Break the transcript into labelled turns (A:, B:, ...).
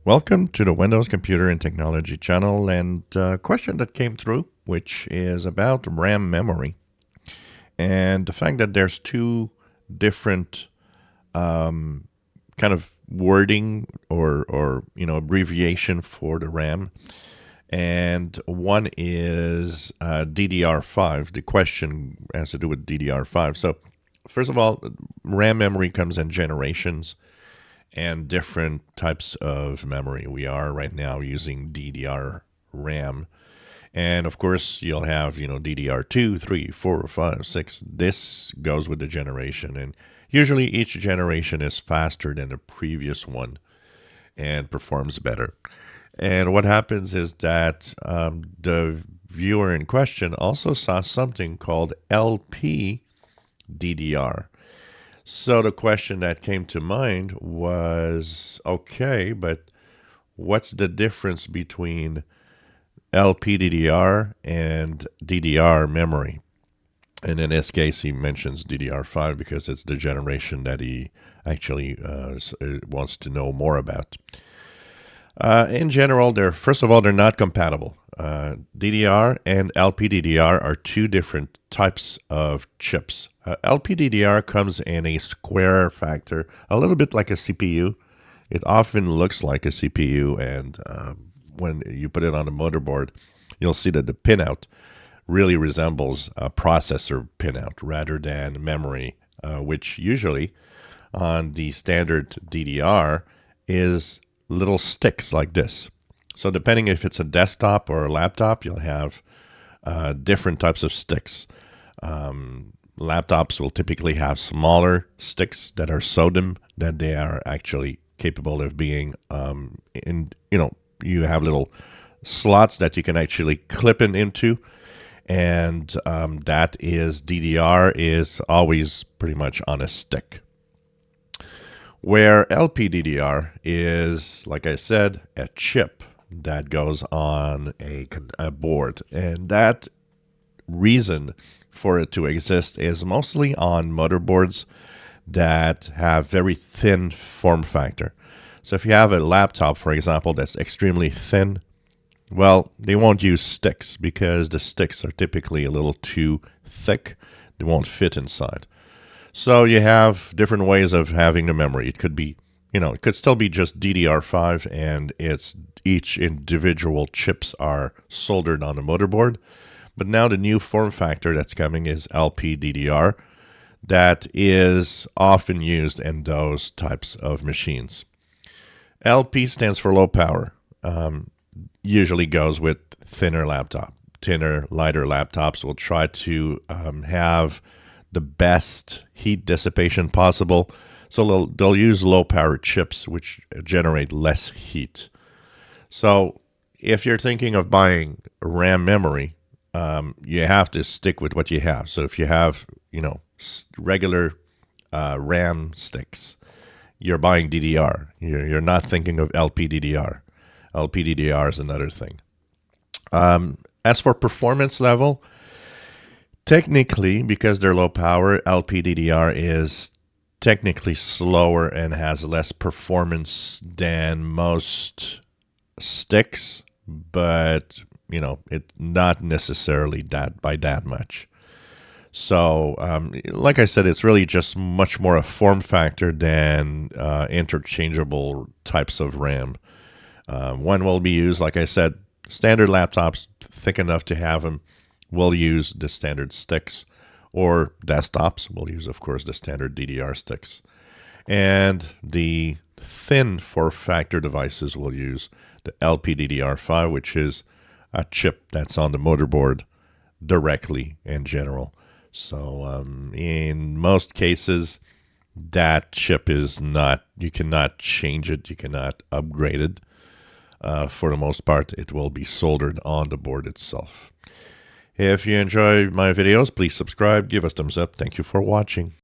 A: Welcome to the Windows Computer and Technology channel, and a question that came through, which is about RAM memory and the fact that there's two different kind of wording or abbreviation for the RAM, and one is DDR5. The question has to do with DDR5. So first of all, RAM memory comes in generations and different types of memory. We are right now using DDR RAM. And of course, you'll have, DDR 2, 3, 4, 5, 6. This goes with the generation. And usually each generation is faster than the previous one and performs better. And what happens is that the viewer in question also saw something called LPDDR. So the question that came to mind was, okay, but what's the difference between LPDDR and DDR memory? And in this case, he mentions DDR5 because it's the generation that he actually wants to know more about. In general, first of all, they're not compatible. DDR and LPDDR are two different types of chips. LPDDR comes in a square factor, a little bit like a CPU. It often looks like a CPU, and when you put it on a motherboard, you'll see that the pinout really resembles a processor pinout rather than memory, which usually on the standard DDR is little sticks like this. So depending if it's a desktop or a laptop, you'll have different types of sticks. Laptops will typically have smaller sticks that are SODIMM, that they are actually capable of being you have little slots that you can actually clip into, and that is DDR is always pretty much on a stick. Where LPDDR is, like I said, a chip that goes on a board. And that reason for it to exist is mostly on motherboards that have very thin form factor. So if you have a laptop, for example, that's extremely thin, well, they won't use sticks because the sticks are typically a little too thick. They won't fit inside. So you have different ways of having the memory. It could be, it could still be just DDR5 and each individual chips are soldered on the motherboard. But now the new form factor that's coming is LPDDR, that is often used in those types of machines. LP stands for low power. Usually goes with thinner laptop. Thinner, lighter laptops will try to have the best heat dissipation possible. So they'll use low power chips which generate less heat. So if you're thinking of buying RAM memory, you have to stick with what you have. So if you have, regular RAM sticks, you're buying DDR. You're not thinking of LPDDR. LPDDR is another thing. As for performance level, technically, because they're low power, LPDDR is technically slower and has less performance than most sticks, but it's not necessarily that by that much. So, like I said, it's really just much more a form factor than interchangeable types of RAM. One will be used, like I said, standard laptops thick enough to have them will use the standard sticks, or desktops will use, of course, the standard DDR sticks. And the thin form factor devices will use the LPDDR5, which is a chip that's on the motherboard directly in general. So in most cases, that chip is not, you cannot change it, you cannot upgrade it. For the most part, it will be soldered on the board itself. If you enjoy my videos, please subscribe, give us thumbs up. Thank you for watching.